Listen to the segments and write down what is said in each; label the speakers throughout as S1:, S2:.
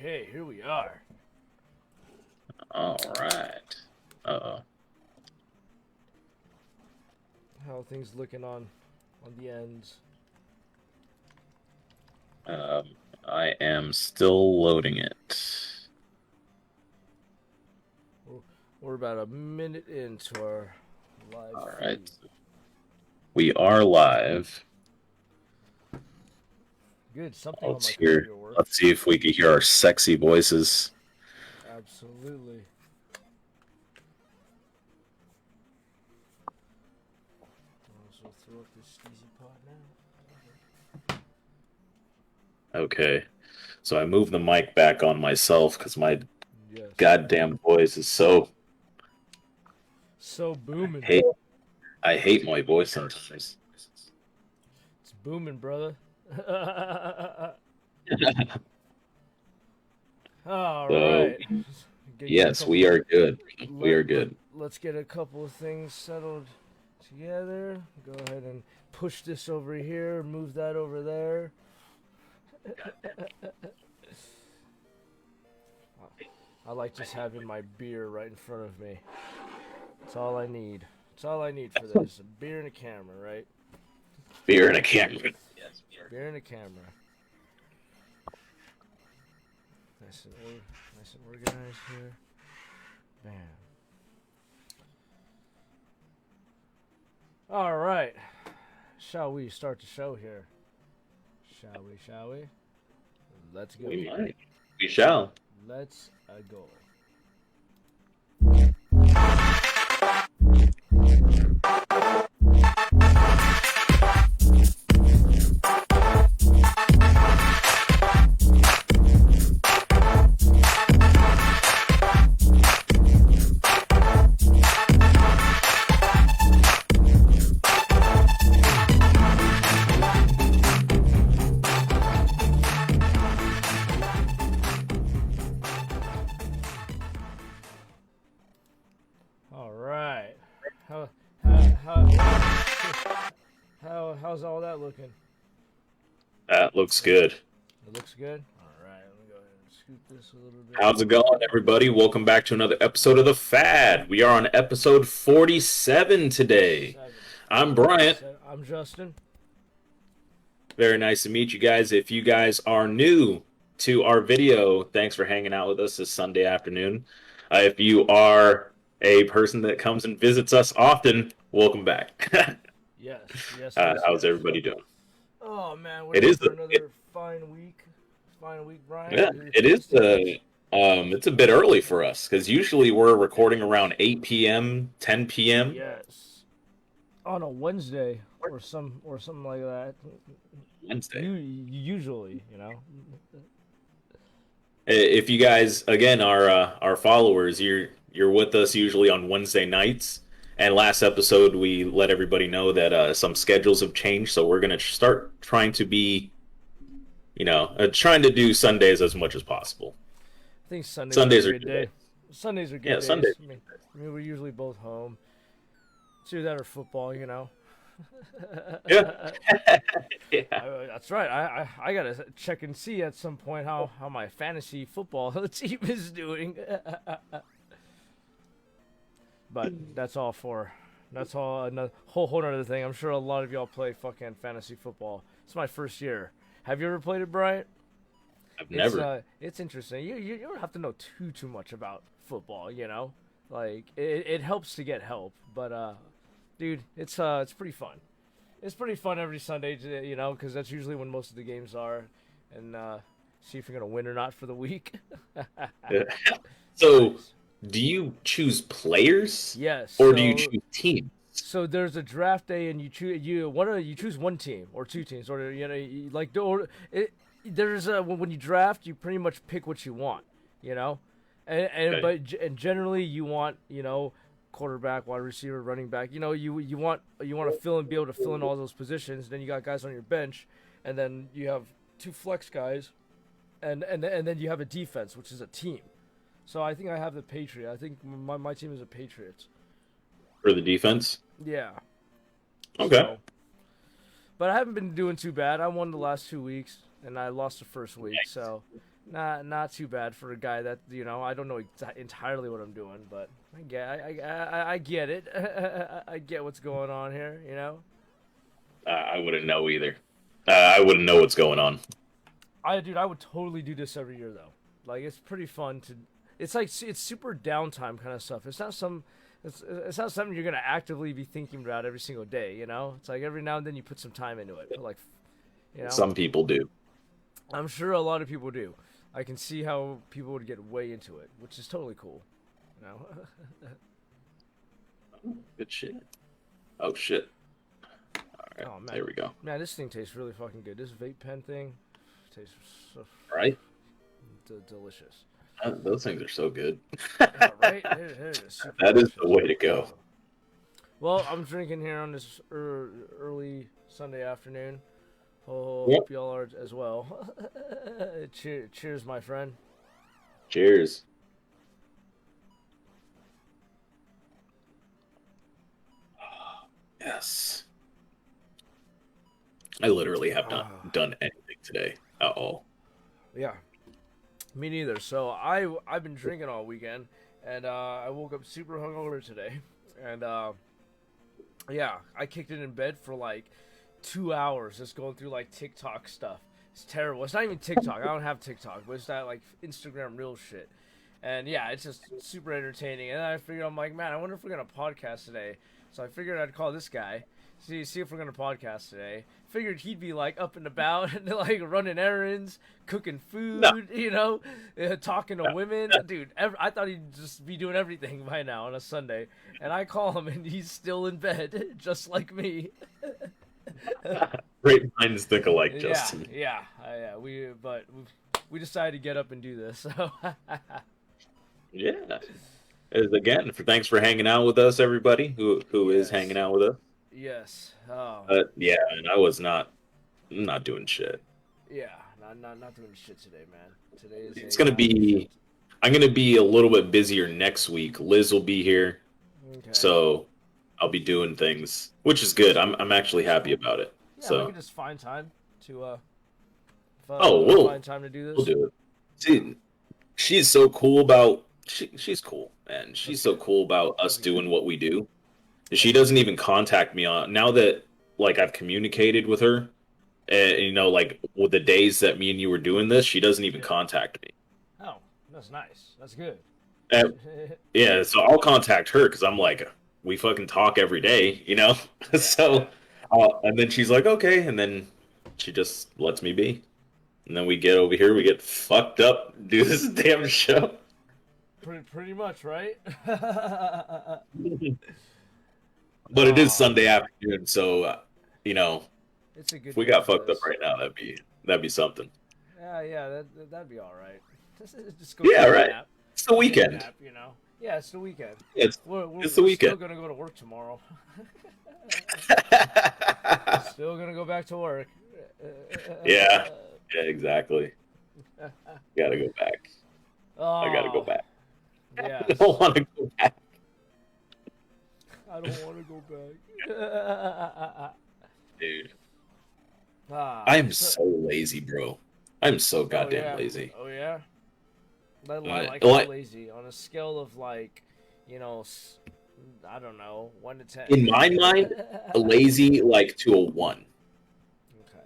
S1: Okay, here we are.
S2: All right. Uh-oh.
S1: How are things looking on the ends?
S2: I am still loading it.
S1: We're about a minute into our live
S2: All right.
S1: feed.
S2: We are live.
S1: Good, something on
S2: Let's
S1: my
S2: hear.
S1: computer worked.
S2: Let's see if we can hear our sexy voices.
S1: Absolutely. I'll also throw up this steezy pot now.
S2: Okay. So I moved the mic back on myself because my
S1: Yes.
S2: goddamn voice is so.
S1: So booming.
S2: I hate my voice sometimes.
S1: It's booming, brother. All
S2: So
S1: right.
S2: yes, we are good. We are good.
S1: Let's get a couple of things settled together. Go ahead and push this over here, move that over there. I like just having my beer right in front of me. That's all I need. That's all I need for this. A beer and a camera, right?
S2: Beer and a camera.
S1: Beer and a camera. Nice and organized here. Bam. All right. Shall we start the show here? Shall we? Let's go.
S2: We might. We shall.
S1: Let's go. All right. How's all that looking?
S2: That looks good.
S1: It looks good. All right. Let me go ahead and scoot this a little bit.
S2: How's it going, everybody? Welcome back to another episode of The Fad. We are on episode 47 today. I'm Bryant.
S1: I'm Justin.
S2: Very nice to meet you guys. If you guys are new to our video, thanks for hanging out with us this Sunday afternoon. If you are a person that comes and visits us often, welcome back.
S1: Yes.
S2: How's everybody doing?
S1: Oh man, we're
S2: It is
S1: another fine week. Fine week, Brian.
S2: Yeah, it is. It's a bit early for us because usually we're recording around 8 p.m., 10 p.m.
S1: Yes. On a Wednesday or something like that.
S2: Wednesday.
S1: Usually,
S2: If you guys again are our followers, you're with us usually on Wednesday nights. And last episode we let everybody know that some schedules have changed, so we're gonna start trying to be, trying to do Sundays as much as possible.
S1: I think
S2: Sundays
S1: are a good day. Sundays are good days.
S2: Sundays.
S1: I mean, we're usually both home. It's either that or football,
S2: Yeah.
S1: That's right. I gotta check and see at some point how my fantasy football team is doing. But that's all another whole other thing. I'm sure a lot of y'all play fucking fantasy football. It's my first year. Have you ever played it, Bryant?
S2: I've never.
S1: It's interesting. You don't have to know too much about football, Like it helps to get help, but dude, it's pretty fun. It's pretty fun every Sunday, because that's usually when most of the games are, and see if you're gonna win or not for the week.
S2: So,
S1: Nice.
S2: do you choose players?
S1: Yes.
S2: Or do you choose teams?
S1: So there's a draft day, and you choose one team or two teams, or there's when you draft, you pretty much pick what you want, and
S2: Okay.
S1: but generally you want quarterback, wide receiver, running back, you want to be able to fill in all those positions. Then you got guys on your bench, and then you have two flex guys, and then you have a defense, which is a team. So I think I have the Patriot. I think my team is a Patriots.
S2: For the defense?
S1: Yeah.
S2: Okay.
S1: So, but I haven't been doing too bad. I won the last 2 weeks, and I lost the first week. So not too bad for a guy that I don't know entirely what I'm doing, but I get it. I get what's going on here.
S2: I wouldn't know either. I wouldn't know what's going on.
S1: I would totally do this every year though. Like it's pretty fun to. It's like it's super downtime kind of stuff. It's not something you're gonna actively be thinking about every single day. It's like every now and then you put some time into it. But like,
S2: Some people do.
S1: I'm sure a lot of people do. I can see how people would get way into it, which is totally cool.
S2: Good shit. Oh shit. All right,
S1: Oh man,
S2: there we go.
S1: Man, this thing tastes really fucking good. This vape pen thing tastes so
S2: Right?
S1: delicious.
S2: Those things are so good.
S1: Yeah, right? It is super
S2: That is
S1: delicious.
S2: the way to go.
S1: Well, I'm drinking here on this early Sunday afternoon. Hope
S2: Yep.
S1: y'all are as well. Cheers, my friend.
S2: Cheers. Yes. I literally have not done anything today at all.
S1: Yeah, me neither. So I've been drinking all weekend, and I woke up super hungover today, and yeah, I kicked it in bed for like 2 hours just going through like TikTok stuff. It's terrible. It's not even TikTok. I don't have TikTok, but it's that like Instagram real shit. And yeah, it's just super entertaining. And then I figured, I'm like, man, I wonder if we're gonna podcast today. So I figured I'd call this guy, see if we're gonna podcast today. Figured he'd be like up and about, and like running errands, cooking food,
S2: No.
S1: talking to women. Dude, I thought he'd just be doing everything by now on a Sunday. And I call him, and he's still in bed, just like me.
S2: Great minds think alike, Justin.
S1: Yeah. We decided to get up and do this. So
S2: Yeah. Again, thanks for hanging out with us, everybody who is hanging out with us.
S1: yes. Oh.
S2: Yeah, and I'm not doing shit.
S1: Yeah. Not doing shit today, man. Today is.
S2: It's gonna be. I'm gonna be a little bit busier next week. Liz will be here,
S1: Okay.
S2: so I'll be doing things, which is good. I'm actually happy about it.
S1: Yeah,
S2: So
S1: we can just find time to
S2: we'll
S1: find time to do this.
S2: we'll do it. See, she's so cool about. She's cool, man. She's so cool about us doing what we do. She doesn't even contact me on now that like I've communicated with her. Like with the days that me and you were doing this, she doesn't even contact me.
S1: Oh, that's nice. That's good.
S2: And, yeah, so I'll contact her because I'm like, we fucking talk every day, So, and then she's like, okay, and then she just lets me be, and then we get over here, we get fucked up, do this damn show.
S1: Pretty much, right?
S2: But it is Sunday afternoon, so
S1: it's a good.
S2: if we
S1: day
S2: got
S1: for
S2: fucked
S1: this.
S2: up right now, that'd be something.
S1: Yeah, that'd be all right. Just go
S2: Yeah,
S1: take a
S2: right.
S1: nap.
S2: It's the weekend.
S1: Nap, Yeah, it's the weekend.
S2: It's
S1: We're
S2: the
S1: still
S2: weekend.
S1: gonna go to work tomorrow. Still gonna go back to work.
S2: Yeah, exactly. Gotta go back. I gotta go back.
S1: Yeah.
S2: I don't want to go back.
S1: I don't want to go back.
S2: Dude, I am so lazy, bro. I'm so
S1: Oh,
S2: goddamn
S1: yeah.
S2: lazy.
S1: Oh yeah. Like
S2: Like-
S1: how lazy on a scale of like, I don't know, 1 to 10.
S2: In my mind, lazy like to a 1.
S1: Okay.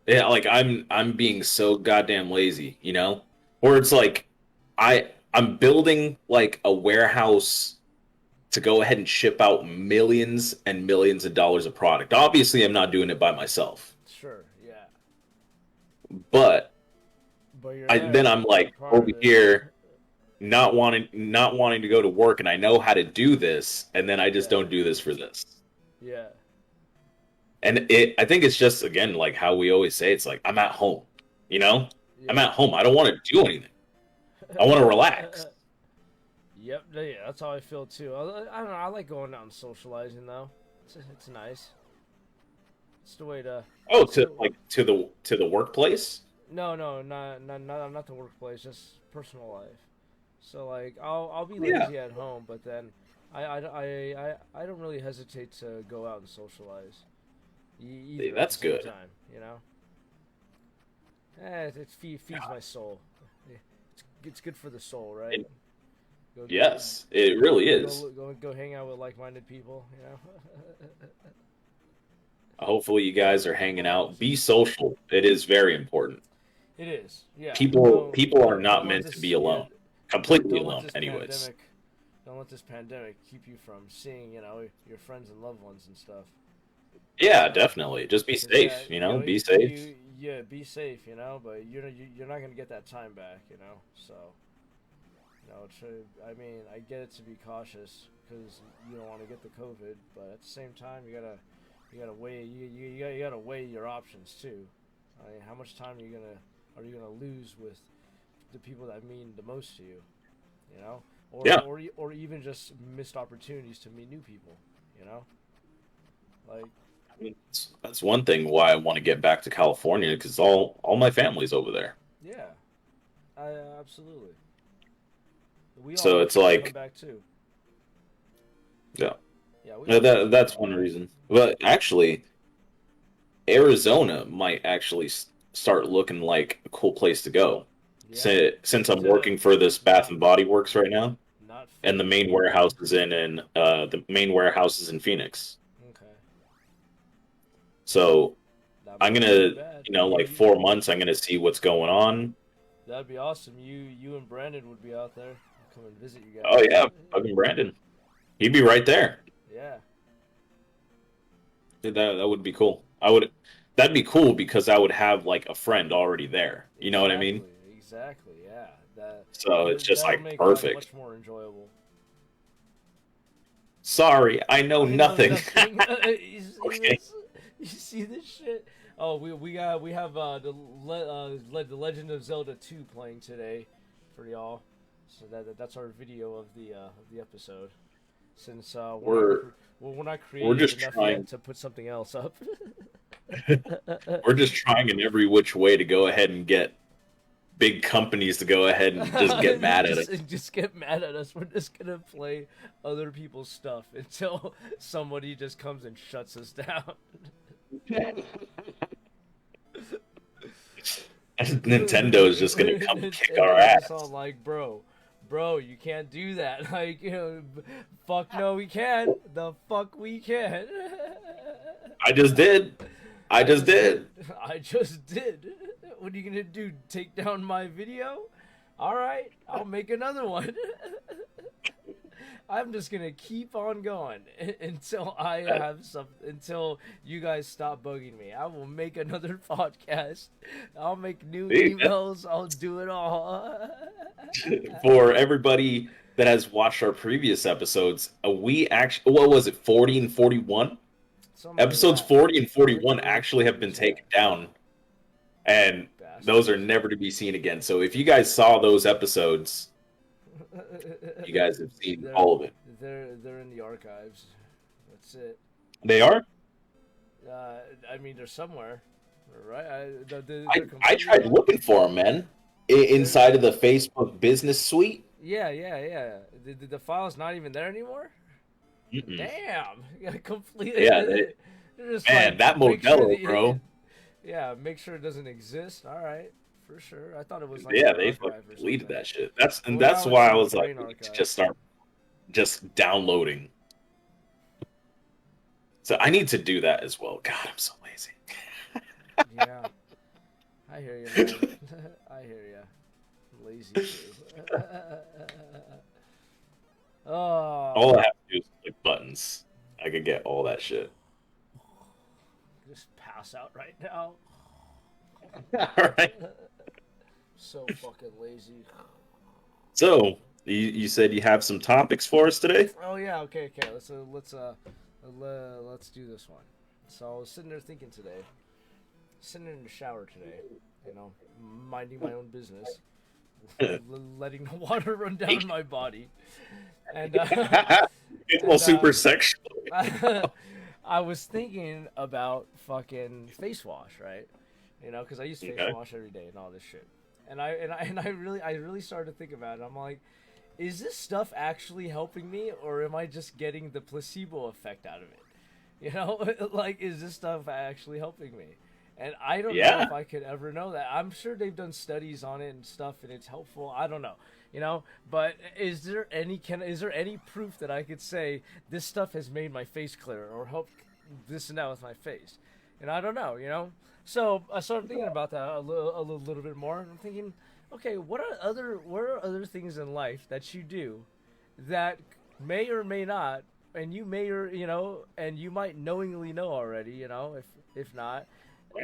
S2: Yeah, like I'm being so goddamn lazy, Or it's like I'm building like a warehouse to go ahead and ship out millions and millions of dollars of product. Obviously, I'm not doing it by myself,
S1: Sure. Yeah.
S2: but
S1: But you're
S2: then I'm like
S1: part
S2: over
S1: of it.
S2: here not wanting to go to work, and I know how to do this, and then I just
S1: Yeah.
S2: don't do this for this.
S1: Yeah.
S2: And I think it's just again like how we always say, it's like I'm at home,
S1: Yeah.
S2: I'm at home. I don't want to do anything. I want to relax.
S1: Yep. Yeah. That's how I feel too. I don't know. I like going out and socializing though. It's nice. It's the way to.
S2: Oh, to the workplace.
S1: No, not the workplace. Just personal life. So like, I'll be lazy at home, but then I don't really hesitate to go out and socialize. Either
S2: That's
S1: at the same
S2: good.
S1: Time, Feeds my soul. It's good for the soul, right? Go
S2: Yes, it really is.
S1: go hang out with like-minded people. You know.
S2: Hopefully, you guys are hanging out. Be social. It is very important.
S1: It is. Yeah.
S2: People are not
S1: Don't let
S2: meant to
S1: this.
S2: be
S1: Yeah.
S2: alone. Completely
S1: Don't let
S2: alone,
S1: this
S2: anyways.
S1: pandemic. Don't let this pandemic keep you from seeing, your friends and loved ones and stuff.
S2: Yeah, definitely. Just be
S1: 'Cause, yeah,
S2: safe, be safe.
S1: be safe, but you're not gonna get that time back, So, I mean, I get it to be cautious because you don't want to get the COVID, but at the same time, you gotta weigh you gotta weigh your options too. I mean, how much time are you gonna lose with the people that mean the most to you, or
S2: Yeah.
S1: or even just missed opportunities to meet new people, like.
S2: I mean, that's one thing why I want to get back to California because all my family's over there.
S1: Yeah, I absolutely. We all
S2: So
S1: want
S2: it's
S1: you to come
S2: like,
S1: back too.
S2: yeah,
S1: Yeah, we
S2: no,
S1: all want you to
S2: that's
S1: come
S2: one
S1: back.
S2: reason. But actually, Arizona might actually start looking like a cool place to go.
S1: Yeah,
S2: Since I'm
S1: to
S2: working for this Bath and Body Works right now,
S1: not
S2: and the
S1: Phoenix.
S2: main warehouse is in Phoenix.
S1: Okay,
S2: So
S1: that
S2: I'm
S1: might not be
S2: gonna,
S1: bad.
S2: like 4 months, I'm gonna see what's going on.
S1: That'd be awesome. You and Brandon would be out there. I'll come and visit you
S2: Oh
S1: guys.
S2: yeah, fucking Brandon, he'd be right there.
S1: Yeah,
S2: That would be cool. That'd be cool because I would have like a friend already there. You know what I mean?
S1: exactly. Yeah,
S2: So it's just
S1: that'll
S2: like
S1: make life
S2: perfect.
S1: much more enjoyable.
S2: Sorry, I know
S1: I know
S2: nothing.
S1: nothing. You see
S2: Okay.
S1: this? You see this shit? Oh, we have the Legend of Zelda 2 playing today for y'all. So that's our video of the episode. Since
S2: We're
S1: we're not
S2: we're
S1: creative
S2: just
S1: enough
S2: trying
S1: yet to put something else up.
S2: we're just trying in every which way to go ahead and get big companies to go ahead and just get mad at us.
S1: Just get mad at us. We're just gonna play other people's stuff until somebody just comes and shuts us down.
S2: Nintendo is just gonna come kick our
S1: Nintendo's just all
S2: ass.
S1: like, bro, you can't do that. Like, fuck no, we can't. The fuck we can.
S2: I just did. I just did.
S1: I just did. What are you gonna do? Take down my video? All right, I'll make another one. I'm just gonna keep on going until I have until you guys stop bugging me. I will make another podcast. I'll make new
S2: See,
S1: emails. I'll do it all.
S2: for everybody that has watched our previous episodes, we actually, what was it, 40 and 41?
S1: Something like
S2: Episodes
S1: that.
S2: 40 and 41
S1: We're
S2: actually have been taken down, and those
S1: bastards.
S2: are never to be seen again. So if you guys saw those episodes, you guys have seen
S1: they're,
S2: all of it.
S1: they're in the archives. That's it.
S2: They are?
S1: I mean, they're somewhere, right?
S2: I tried looking for them, man. Inside of the Facebook business suite.
S1: Yeah. The file's not even there anymore.
S2: Mm-mm.
S1: Damn, completely.
S2: Yeah,
S1: They're just
S2: man,
S1: like,
S2: that
S1: make sure
S2: Modelo, bro.
S1: Yeah, make sure it doesn't exist. All right, for sure. I thought it was like
S2: Yeah,
S1: an
S2: they
S1: archive
S2: fucking
S1: or
S2: deleted
S1: something.
S2: that shit.
S1: Well,
S2: That's
S1: now
S2: why
S1: it's
S2: I
S1: in the
S2: was like,
S1: brain
S2: we need to
S1: archive.
S2: just start just downloading. So I need to do that as well. God, I'm so lazy.
S1: Yeah, I hear you, man. I hear you. Lazy too. Oh,
S2: All I have to do is click buttons. I could get all that shit.
S1: just pass out right now.
S2: All right.
S1: So fucking lazy.
S2: So you said you have some topics for us today?
S1: Oh yeah, okay. Let's do this one. So I was sitting there thinking today, sitting in the shower today, minding my own business, letting the water run down my body, and
S2: It's all super sexual.
S1: I was thinking about fucking face wash, right? Because I use face
S2: Okay.
S1: wash every day and all this shit, and I really started to think about it. I'm like, is this stuff actually helping me, or am I just getting the placebo effect out of it? Like, is this stuff actually helping me? And I don't know
S2: Yeah.
S1: if I could ever know that. I'm sure they've done studies on it and stuff, and it's helpful. I don't know, But is there any proof that I could say this stuff has made my face clearer or helped this and that with my face? And I don't know. So I started thinking about that a little bit more, and I'm thinking, okay, what are other things in life that you do that may or may not, and you may or and you might knowingly know already, if not,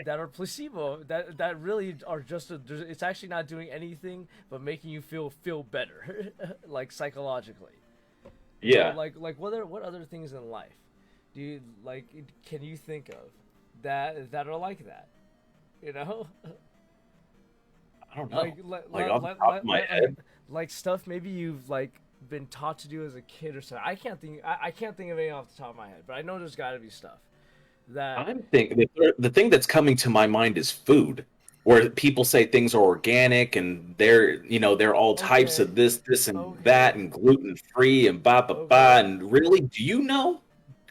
S1: that are placebo, that really are it's actually not doing anything but making you feel better, like psychologically.
S2: Yeah.
S1: Like what other things in life do you like? Can you think of that are like that? You know,
S2: I don't know.
S1: like
S2: Off the top of my head.
S1: like stuff maybe you've like been taught to do as a kid or something. I can't think of any off the top of my head, but I know there's got to be stuff that.
S2: I'm thinking the thing that's coming to my mind is food, where people say things are organic and they're all types
S1: Okay,
S2: of this and that
S1: okay,
S2: and gluten free and ba ba ba.
S1: okay.
S2: And really, do you know?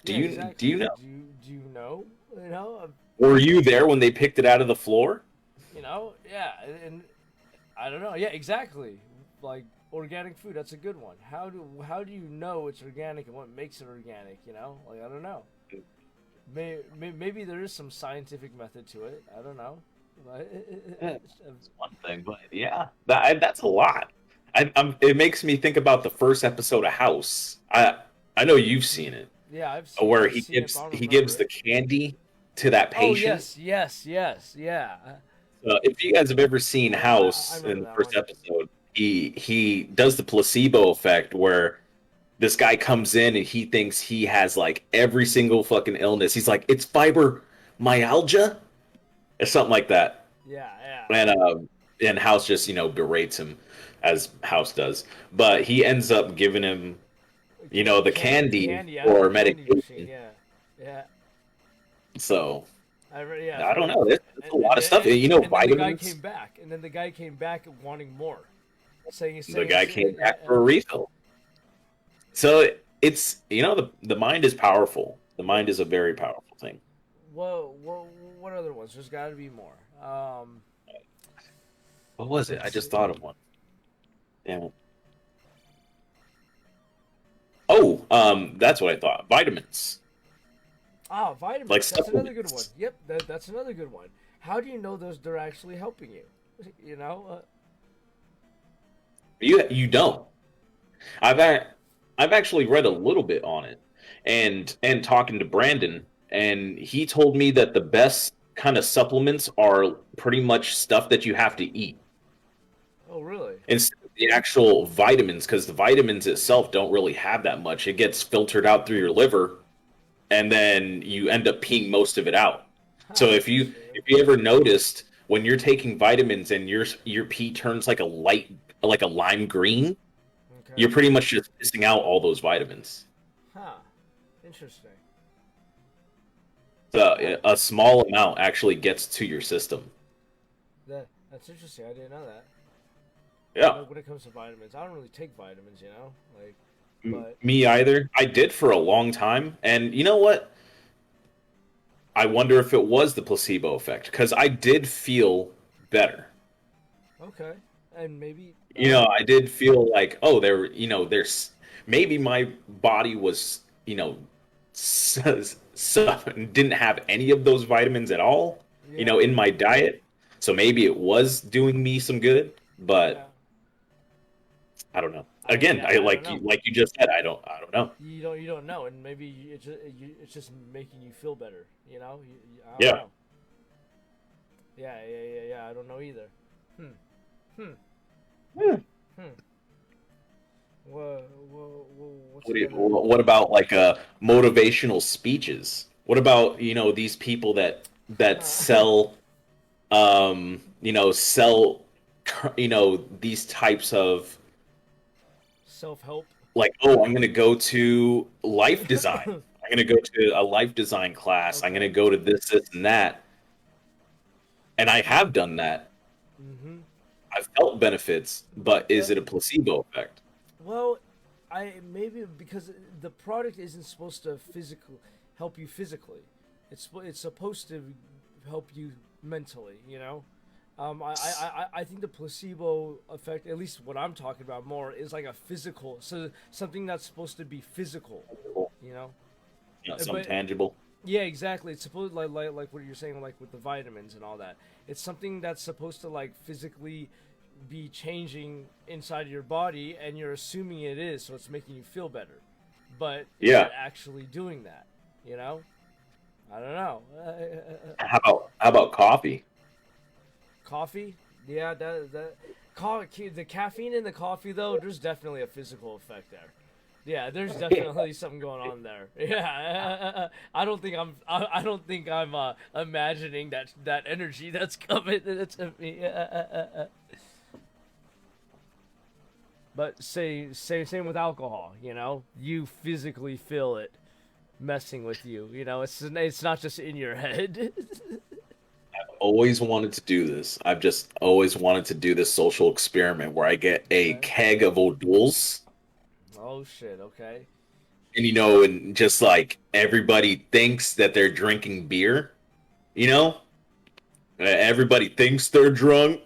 S2: Do
S1: Yeah,
S2: you
S1: exactly.
S2: know?
S1: Do you know? You know,
S2: Were you there when they picked it out of the floor?
S1: yeah, and I don't know. Yeah, exactly. Like organic food, that's a good one. How do you know it's organic and what makes it organic? Like I don't know. Maybe there is some scientific method to it. I don't know. But
S2: Yeah, that's one thing, but yeah, that's a lot. It makes me think about the first episode of House. I know you've seen it,
S1: yeah,
S2: where
S1: I've seen it, but I don't
S2: he
S1: remember
S2: gives the
S1: it.
S2: candy to that
S1: Oh
S2: patient.
S1: yes, yes, yes, yeah.
S2: If you guys have ever seen
S1: I
S2: House in
S1: remember
S2: the
S1: that
S2: first
S1: one.
S2: episode, he does the placebo effect where this guy comes in and he thinks he has like every single fucking illness. He's like, it's fibromyalgia or something like that.
S1: Yeah, yeah.
S2: And House just berates him as House does, but he ends up giving him the candy
S1: Candy out of the
S2: or
S1: candy machine.
S2: medication.
S1: Yeah, yeah.
S2: So
S1: Yeah,
S2: I
S1: for
S2: don't
S1: real.
S2: know. There's a lot of stuff.
S1: And then the guy
S2: Vitamins.
S1: came back, and then the guy came back wanting more, saying,
S2: The
S1: saying,
S2: guy came back for a refill. So it's the mind is powerful. The mind is a very powerful thing.
S1: what other ones? There's got to be more.
S2: What was it? I
S1: Let's
S2: just
S1: see.
S2: thought of one. Damn it. Oh, that's what I thought. Vitamins,
S1: Ah,
S2: like
S1: vitamins. That's another good one.
S2: supplements.
S1: Yep, that's another good one. How do you know they're actually helping you? You know?
S2: You don't. I've a- I've actually read a little bit on it, and talking to Brandon, and he told me that the best kind of supplements are pretty much stuff that you have to eat
S1: Oh, really?
S2: instead of the actual vitamins, because the vitamins itself don't really have that much. It gets filtered out through your liver, and then you end up peeing most of it out. So
S1: Huh, interesting.
S2: if you ever noticed when you're taking vitamins and your pee turns like a lime green, you're
S1: Okay.
S2: pretty much just missing out all those vitamins.
S1: Huh. Interesting. Huh.
S2: So a small amount actually gets to your system.
S1: That's interesting. I didn't know that.
S2: Yeah,
S1: When it comes to vitamins, I don't really take vitamins, like, but
S2: me either. I did for a long time, and you know what? I wonder if it was the placebo effect because I did feel better.
S1: okay, and maybe
S2: I did feel like, oh, there's maybe my body was, didn't have any of those vitamins at all,
S1: yeah,
S2: in my diet. So maybe it was doing me some good,
S1: yeah.
S2: but I don't know. Again, I
S1: I don't know.
S2: like you just said, I don't know.
S1: You don't know, and maybe it's just making you feel better. I don't
S2: Yeah.
S1: know. Yeah. I don't know either. Hmm. Hmm.
S2: Hmm.
S1: Hmm. What's
S2: What about like motivational speeches? What about these people that sell sell these types of
S1: self help?
S2: like, oh, I'm going to go to life design. I'm going to go to a life design class. I'm going to
S1: Okay.
S2: go to this and that. And I have done that.
S1: Mm-hmm.
S2: I've felt benefits, but is
S1: But
S2: it a placebo effect?
S1: well, I maybe because the product isn't supposed to help you physically. It's supposed to help you mentally. I think the placebo effect, at least what I'm talking about more, is like a physical, so something that's supposed to be physical, you know.
S2: Something
S1: But
S2: tangible.
S1: yeah, exactly. It's supposed like what you're saying, like with the vitamins and all that. It's something that's supposed to like physically be changing inside of your body, and you're assuming it is, so it's making you feel better. But is
S2: Yeah.
S1: it actually doing that? You know, I don't know.
S2: How about coffee?
S1: Coffee, yeah, the caffeine in the coffee though, there's definitely a physical effect there. Yeah, there's definitely something going on there. Yeah, I don't think I'm imagining that energy that's coming to me. But same with alcohol. You physically feel it messing with you. It's not just in your head.
S2: Always wanted to do this. I've just always wanted to do this social experiment where I get a
S1: Okay.
S2: keg of O'Doul's,
S1: Oh shit. Okay.
S2: and and just like everybody thinks that they're drinking beer, you know? Everybody thinks they're drunk,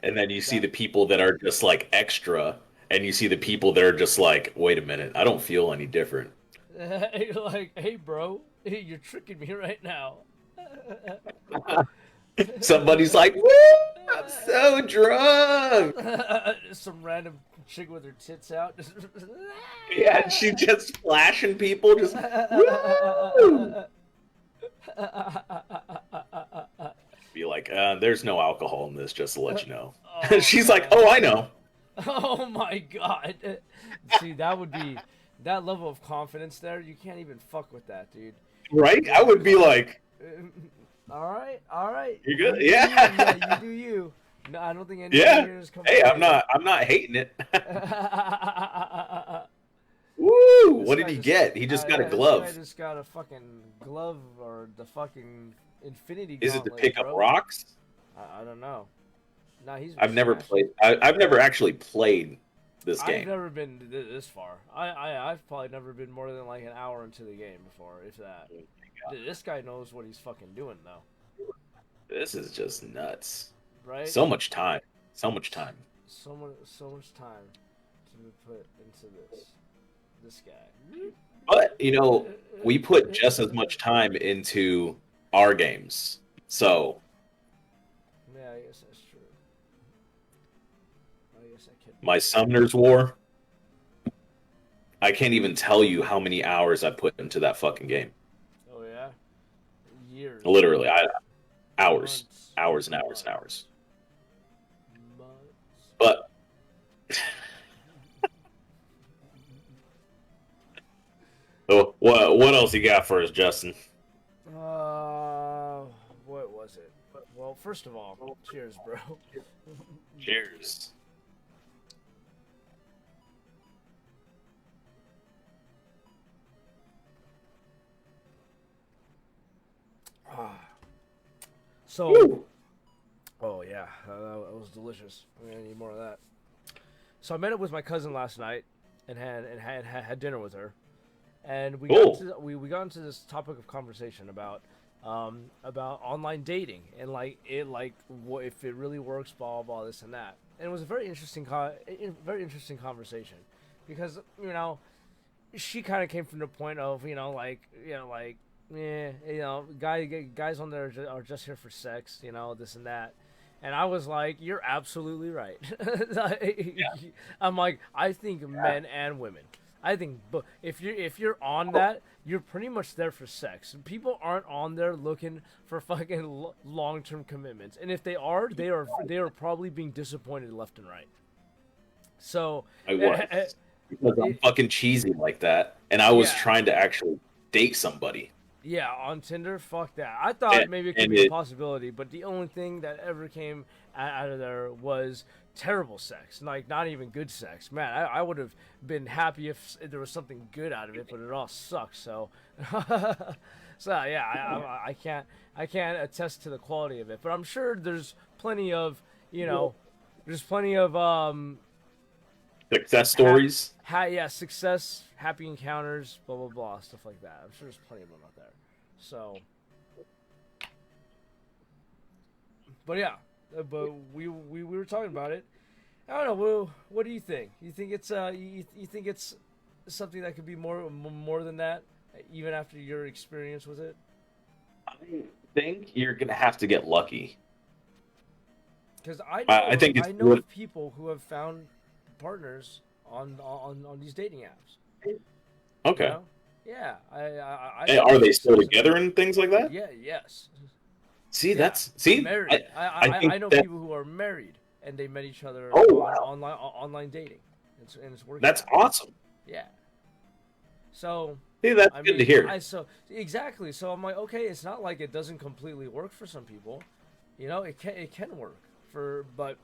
S2: and then you see
S1: That
S2: the people that are just like extra, and you see the people that are just like, wait a minute, I don't feel any different.
S1: you're like, hey, bro, you're tricking me right now.
S2: Somebody's like, woo, I'm so drunk.
S1: Some random chick with her tits out.
S2: Yeah, and she just flashing people, just woo. Be like, there's no alcohol in this, just to let you know.
S1: Oh
S2: She's like,
S1: man.
S2: oh, I know.
S1: Oh my god. See, that would be that level of confidence there. You can't even fuck with that, dude.
S2: Right? I would be like,
S1: All right, all right.
S2: you're good?
S1: You, yeah,
S2: Yeah.
S1: you do you. No, I don't think anyone
S2: Yeah.
S1: here is coming.
S2: Hey, I'm not hating it. Woo!
S1: This
S2: What did
S1: guy
S2: he
S1: just,
S2: get? He just got a
S1: yeah, this guy
S2: glove.
S1: just got a fucking glove or the fucking Infinity
S2: Is it to
S1: Gauntlet,
S2: pick up
S1: bro.
S2: rocks?
S1: I don't know. Nah, he's
S2: I've never
S1: smashing.
S2: played. I've never actually played this
S1: I've
S2: game.
S1: never been this far. I've probably never been more than like an hour into the game before, if that. This guy knows what he's fucking doing though,
S2: This is just nuts.
S1: right?
S2: So much time. So much time.
S1: So much time to be put into this guy.
S2: But we put just as much time into our games. So
S1: Yeah, I guess that's true. I guess I can.
S2: my Summoner's War, I can't even tell you how many hours I put into that fucking game.
S1: Oh yeah, years.
S2: Literally, hours,
S1: Months.
S2: hours and hours and hours.
S1: Months.
S2: But oh, what else you got for us, Justin?
S1: What was it? Well, first of all, cheers, bro.
S2: Cheers.
S1: So,
S2: Woo!
S1: oh yeah, that was delicious. I need more of that. So I met up with my cousin last night and had dinner with her, and
S2: Cool.
S1: we got into this topic of conversation about online dating and what if it really works, blah blah this and that. And it was a very very interesting conversation because she kind of came from the point of guys on there are just here for sex, this and that. And I was like, you're absolutely right. I'm like, I think men and women. I think, but if you're on that, you're pretty much there for sex. People aren't on there looking for fucking long-term commitments. And if they are probably being disappointed left and right. So
S2: I was because I'm fucking cheesy like that, and I was
S1: yeah.
S2: trying to actually date somebody.
S1: Yeah, on Tinder, fuck that. I thought
S2: And,
S1: maybe it could
S2: and
S1: be a
S2: it,
S1: possibility, but the only thing that ever came out of there was terrible sex. Like, not even good sex. Man, I would have been happy if there was something good out of it, but it all sucks. So, so yeah, I can't attest to the quality of it, but I'm sure there's plenty of there's plenty of
S2: success stories.
S1: success, happy encounters, blah blah blah, stuff like that. I'm sure there's plenty of them out there. So, But yeah, but we were talking about it. I don't know. Well, what do you think? You think it's you think it's something that could be more than that, even after your experience with it?
S2: I think you're gonna have to get lucky.
S1: Because
S2: I think it's
S1: I know of people who have found partners on these dating apps. You
S2: okay.
S1: know? Yeah, I
S2: And
S1: found
S2: are they still
S1: success in
S2: together
S1: that.
S2: and things like that?
S1: Yeah, yes,
S2: See,
S1: yeah,
S2: that's see.
S1: married.
S2: I think
S1: I know
S2: that
S1: people who are married and they met each other
S2: oh
S1: on
S2: wow,
S1: online dating, and it's working
S2: that's
S1: out.
S2: awesome.
S1: Yeah. So,
S2: See, that's
S1: I
S2: good to
S1: mean,
S2: hear.
S1: exactly. So I'm like, okay, it's not like it doesn't completely work for some people. You know, it can work for, but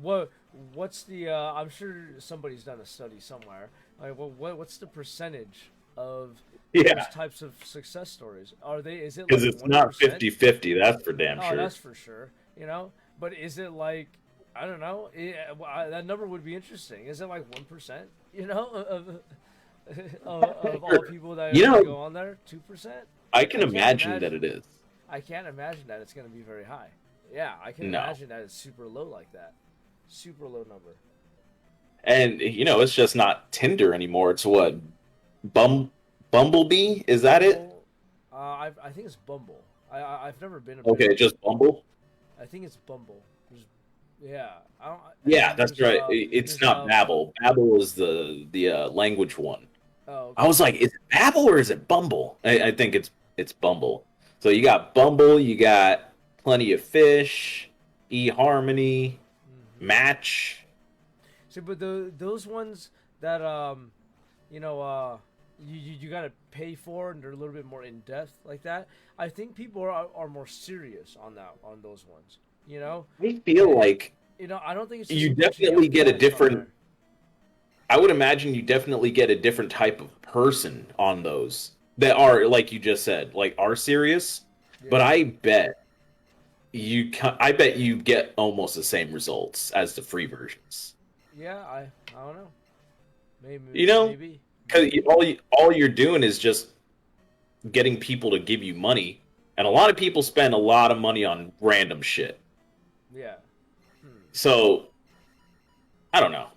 S1: what what's the? I'm sure somebody's done a study somewhere. Like, what's the percentage of those
S2: Yeah,
S1: types of success stories? Are they? Is it
S2: because
S1: like
S2: it's
S1: one
S2: not
S1: percent?
S2: 50-50. That's for damn
S1: Oh,
S2: sure.
S1: that's for sure. You know, but is it like? I don't know. That number would be interesting. Is it like 1%? You know, of all
S2: Sure.
S1: people that
S2: You
S1: go
S2: know,
S1: on there, 2%.
S2: I can
S1: I can't
S2: imagine that
S1: imagine.
S2: it is.
S1: I can't imagine that it's going to be very high. Yeah, I can
S2: No.
S1: imagine that it's super low like that. Super low number.
S2: And it's just not Tinder anymore. It's what Bum Bumblebee? Is that it?
S1: Bumble. I think it's Bumble. I've never been
S2: Okay,
S1: on
S2: just
S1: Bumble.
S2: Bumble.
S1: I think it's Bumble. There's, yeah. I don't. And
S2: Yeah,
S1: then
S2: that's right. It's
S1: there's
S2: not Babel. Babel is the language one.
S1: oh,
S2: I
S1: okay.
S2: was like, is it Babel or is it Bumble? I think it's Bumble. So you got Bumble, you got Plenty of Fish, eHarmony,
S1: Hmm.
S2: Match.
S1: So, but those ones that you know, you gotta pay for, and they're a little bit more in depth like that. I think people are more serious on those ones. You know,
S2: I feel
S1: Eh,
S2: like
S1: I don't think it's just
S2: you
S1: a bunch of young
S2: definitely get a
S1: guys on
S2: different.
S1: there.
S2: I would imagine you definitely get a different type of person on those that are like you just said, like are serious. But
S1: Yeah,
S2: I bet you get almost the same results as the free versions.
S1: yeah. I don't know. Maybe
S2: You know,
S1: maybe
S2: because
S1: maybe.
S2: all you're doing is just getting people to give you money, and a lot of people spend a lot of money on random shit.
S1: Yeah. Hmm.
S2: So I don't know.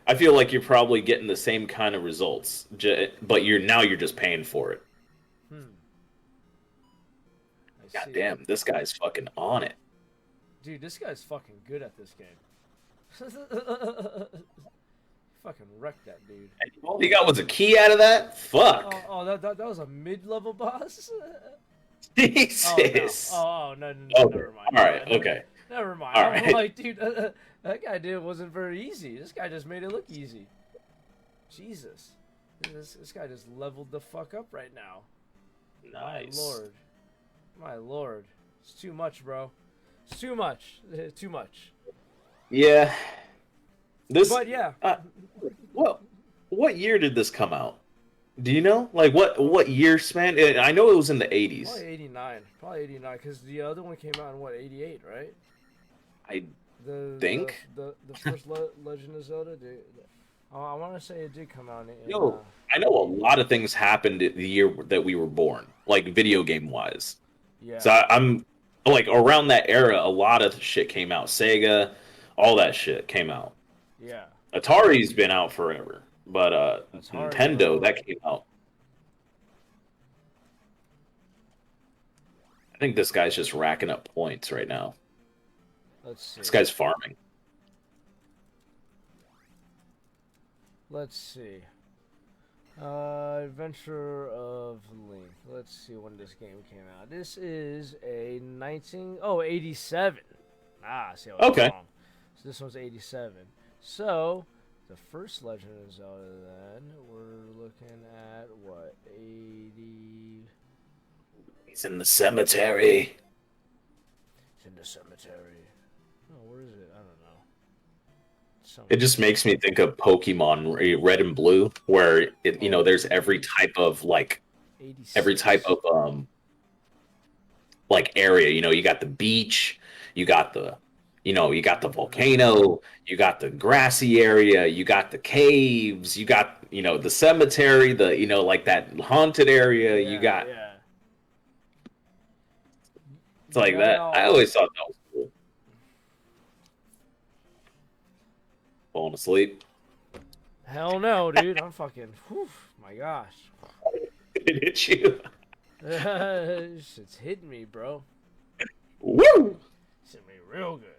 S2: I feel like you're probably getting the same kind of results, but you're just paying for it.
S1: Hmm. I
S2: God
S1: see.
S2: damn, this guy's fucking on it.
S1: Dude, this guy's fucking good at this game. Fucking wrecked that dude.
S2: And all he got was a key out of that. Fuck.
S1: Oh, that was a mid-level boss. Oh no.
S2: Jesus.
S1: No, no, no,
S2: Okay.
S1: never mind.
S2: All
S1: Never
S2: right.
S1: mind.
S2: Okay.
S1: Never mind.
S2: All
S1: I'm
S2: right.
S1: like, dude, that guy did wasn't very easy. This guy just made it look easy. Jesus, this guy just leveled the fuck up right now. My
S2: Nice.
S1: lord, my lord, it's too much, bro. It's too much. Too much.
S2: Yeah. This.
S1: But yeah,
S2: Uh, what? What year did this come out? Do you know? Like what year span? I know it was in the 80s.
S1: probably 89. Probably 89, because the other one came out in what, 88, right?
S2: I
S1: The the
S2: think.
S1: the, the first Legend of Zelda. I want to say it did come out in
S2: Yo, I know a lot of things happened the year that we were born, like video game wise.
S1: yeah,
S2: So I'm like around that era, a lot of shit came out. Sega, all that shit came out.
S1: yeah.
S2: Atari's been out forever, but
S1: Atari,
S2: Nintendo that came out. I think this guy's just racking up points right now.
S1: let's
S2: This
S1: see.
S2: guy's farming.
S1: Let's see. Adventure of Link. Let's see when this game came out. This is a 87. See, I was
S2: Okay.
S1: wrong. So this one's 87. So the first Legend of Zelda, then we're looking at what, 80?
S2: He's in the cemetery.
S1: It's in the cemetery. Oh, where is it? I don't know.
S2: It
S1: Somewhere.
S2: just makes me think of Pokemon Red and Blue, where
S1: Oh,
S2: there's every type of every type
S1: 86.
S2: of area. You got the beach, you got the
S1: Mm-hmm.
S2: volcano, you got the grassy area, you got the caves, you got the cemetery, like that haunted area. You
S1: Yeah,
S2: got
S1: yeah.
S2: It's like that. I
S1: Well,
S2: always thought that was cool. Falling asleep.
S1: hell no, dude. I'm fucking. Whew, my gosh.
S2: It hit you.
S1: It's hitting me, bro.
S2: Woo!
S1: It's hitting me real good.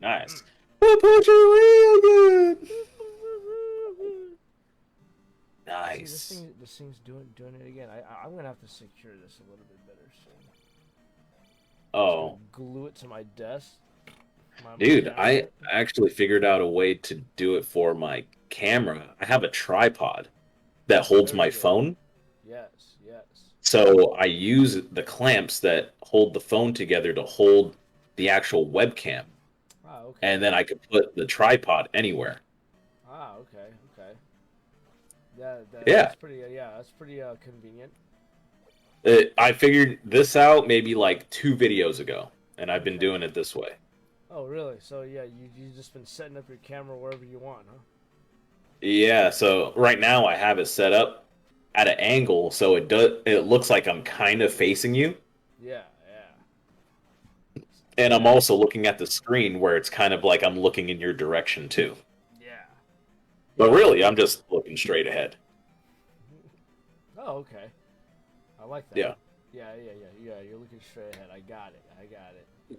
S2: Nice. We'll put you real good. Nice.
S1: See, this thing's doing it again. I'm gonna have to secure this a little bit better soon.
S2: Oh,
S1: Glue it to my desk.
S2: dude, I actually figured out a way to do it for my camera. I have a tripod that holds my phone.
S1: Yes.
S2: So I use the clamps that hold the phone together to hold the actual webcam.
S1: Ah, okay.
S2: And then I could put the tripod anywhere.
S1: Ah, okay.
S2: Yeah.
S1: That's pretty. That's pretty convenient.
S2: I figured this out maybe like 2 videos ago, and I've been doing it this way.
S1: Oh, really? So yeah, you just been setting up your camera wherever you want, huh?
S2: Yeah, so right now I have it set up at an angle so it looks like I'm kind of facing you.
S1: Yeah.
S2: And I'm also looking at the screen where it's kind of like I'm looking in your direction too.
S1: Yeah.
S2: But really, I'm just looking straight ahead.
S1: Oh, okay. I like that.
S2: Yeah.
S1: Yeah. You're looking straight ahead. I got it.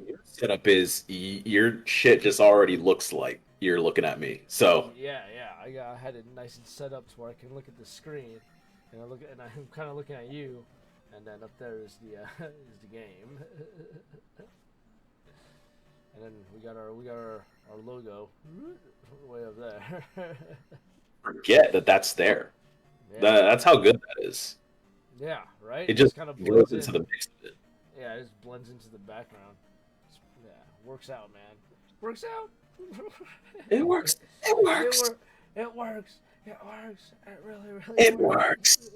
S2: Your setup is your shit just already looks like you're looking at me. So
S1: Yeah. I had it nice and set up to where I can look at the screen, and I'm kind of looking at you, and then up there is the is the game. And then we got our logo way up there.
S2: forget that that's there.
S1: Yeah.
S2: That's how good that is.
S1: Yeah, right.
S2: It just
S1: kind of
S2: goes
S1: blends
S2: into the mix of it.
S1: Yeah, it just blends into the background. Yeah, works out, man. Works out.
S2: It works. It works.
S1: It works. It really
S2: It works.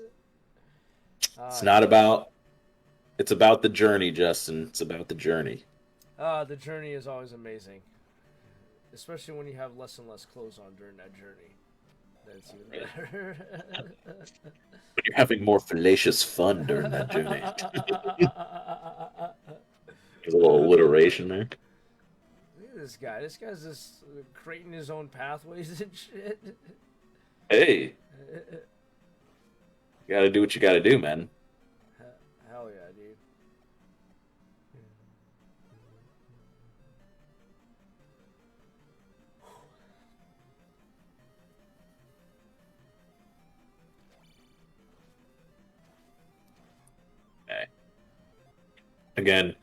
S2: It's not
S1: yeah.
S2: about. It's about the journey, Justin. It's about the journey.
S1: The journey is always amazing, especially when you have less and less clothes on during that journey. That's even better.
S2: When you're having more fallacious fun during that journey. There's a little alliteration there.
S1: Look at this guy. This guy's just creating his own pathways and shit.
S2: Hey, you gotta do what you gotta do, man.
S1: Hell yeah, dude.
S2: Okay. Again,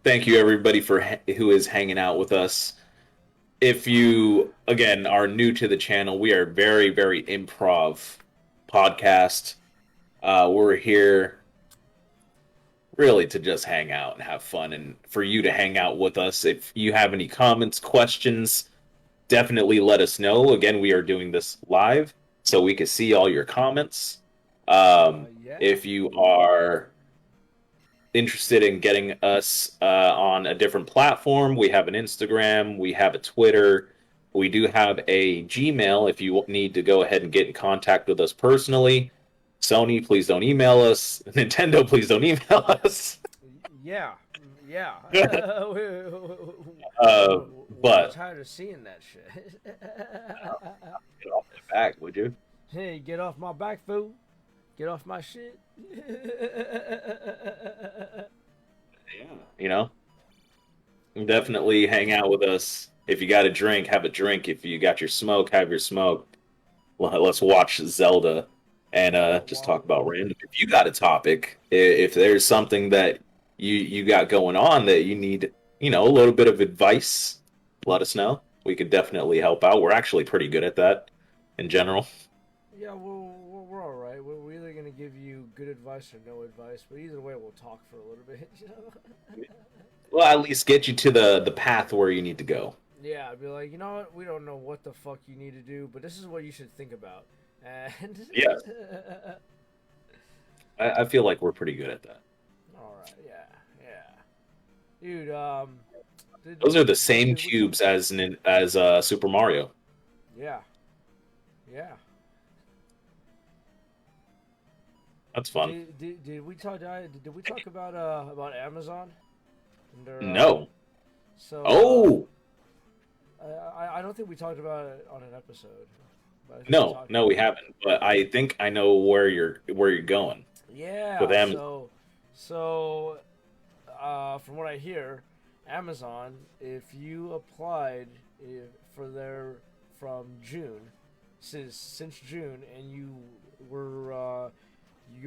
S2: thank you everybody for who is hanging out with us. If you again are new to the channel, we are very, very improv podcast. We're here really to just hang out and have fun, and for you to hang out with us. If you have any comments, questions, definitely let us know. Again, we are doing this live, so we can see all your comments.
S1: Yeah.
S2: If you are interested in getting us on a different platform, we have an Instagram, we have a Twitter, we do have a Gmail if you need to go ahead and get in contact with us personally. Sony, please don't email us. Nintendo, please don't email us.
S1: Yeah.
S2: But
S1: I'm tired of seeing that shit.
S2: get off my back, would you?
S1: Hey, get off my back, fool. Get off my shit.
S2: You know, definitely hang out with us. If you got a drink, have a drink. If you got your smoke, have your smoke. Well, let's watch Zelda and just talk about random. If you got a topic, if there's something that you got going on that you need, a little bit of advice, let us know. We could definitely help out. We're actually pretty good at that in general.
S1: Yeah, we're all right. We're either gonna give you good advice or no advice, but either way, we'll talk for a little bit.
S2: Well, at least get you to the path where you need to go.
S1: Yeah, I'd be like, you know what? We don't know what the fuck you need to do, but this is what you should think about. And
S2: yeah, I feel like we're pretty good at that.
S1: All right, yeah, dude.
S2: Those are the same cubes as Super Mario.
S1: Yeah.
S2: That's fun.
S1: Did we talk about Amazon and their
S2: No.
S1: so
S2: Oh
S1: I don't think we talked about it on an episode, but I think we
S2: no,
S1: talked
S2: no, we
S1: about it.
S2: haven't. But I think I know where you're going with
S1: Yeah,
S2: Amazon.
S1: so from what I hear, Amazon, if you applied for their from June, since June, and you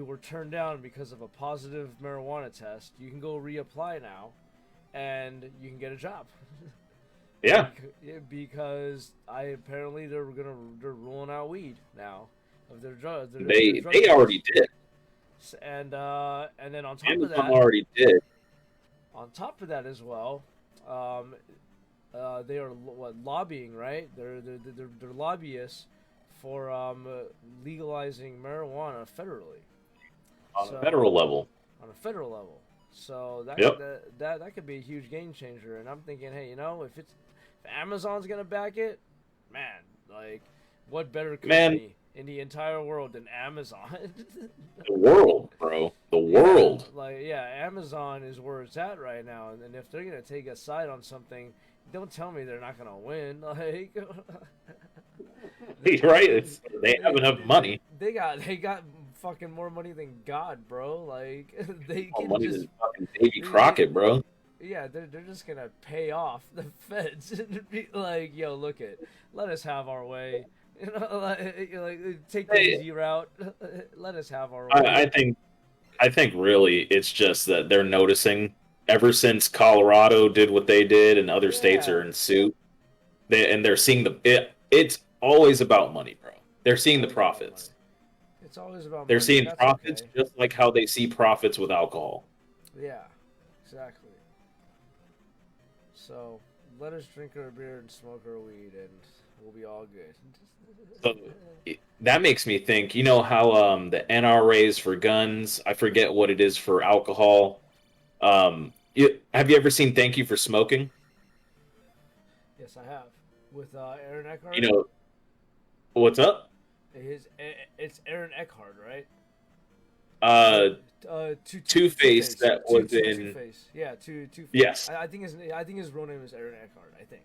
S1: were turned down because of a positive marijuana test, you can go reapply now, and you can get a job.
S2: Yeah,
S1: Because I apparently they're ruling out weed now of their drug
S2: they
S1: tests,
S2: already did.
S1: and then
S2: Amazon already did.
S1: on top of that as well, um, they are lobbying, right? They're lobbyists for legalizing marijuana federally.
S2: On a
S1: So
S2: federal level.
S1: on a federal level, so
S2: Yep.
S1: that could be a huge game changer. And I'm thinking, hey, if Amazon's gonna back it, man, like what better
S2: Man,
S1: company in the entire world than Amazon?
S2: the world, bro. The
S1: Yeah,
S2: world.
S1: like yeah, Amazon is where it's at right now, and if they're gonna take a side on something, don't tell me they're not gonna win. Like
S2: Right? They have enough money.
S1: they got fucking more money than God, bro. Like they
S2: More
S1: can
S2: money
S1: just
S2: than fucking Davy Crockett, bro.
S1: yeah, they're just gonna pay off the feds and be like, yo, let us have our way. Take the
S2: Hey,
S1: easy route. Let us have our
S2: I,
S1: way.
S2: I think I think really it's just that they're noticing ever since Colorado did what they did and other states are
S1: Yeah,
S2: in suit. They're seeing it's always about money, bro. They're
S1: it's
S2: seeing the
S1: always about money.
S2: profits.
S1: It's always about
S2: They're
S1: money, and
S2: seeing
S1: that's
S2: profits
S1: okay.
S2: just like how they see profits with alcohol.
S1: Yeah, exactly. So let us drink our beer and smoke our weed, and we'll be all good.
S2: So that makes me think, you know how the NRAs for guns, I forget what it is for alcohol. Have you ever seen Thank You for Smoking?
S1: Yes, I have with Aaron
S2: You
S1: Eckhart.
S2: know what's up?
S1: It's Aaron Eckhart, right?
S2: Uh, Two
S1: Two
S2: Face
S1: Face,
S2: that was
S1: Two
S2: in.
S1: Face. Yeah, Two Face.
S2: Yes.
S1: I think his real name is Aaron Eckhart. I think.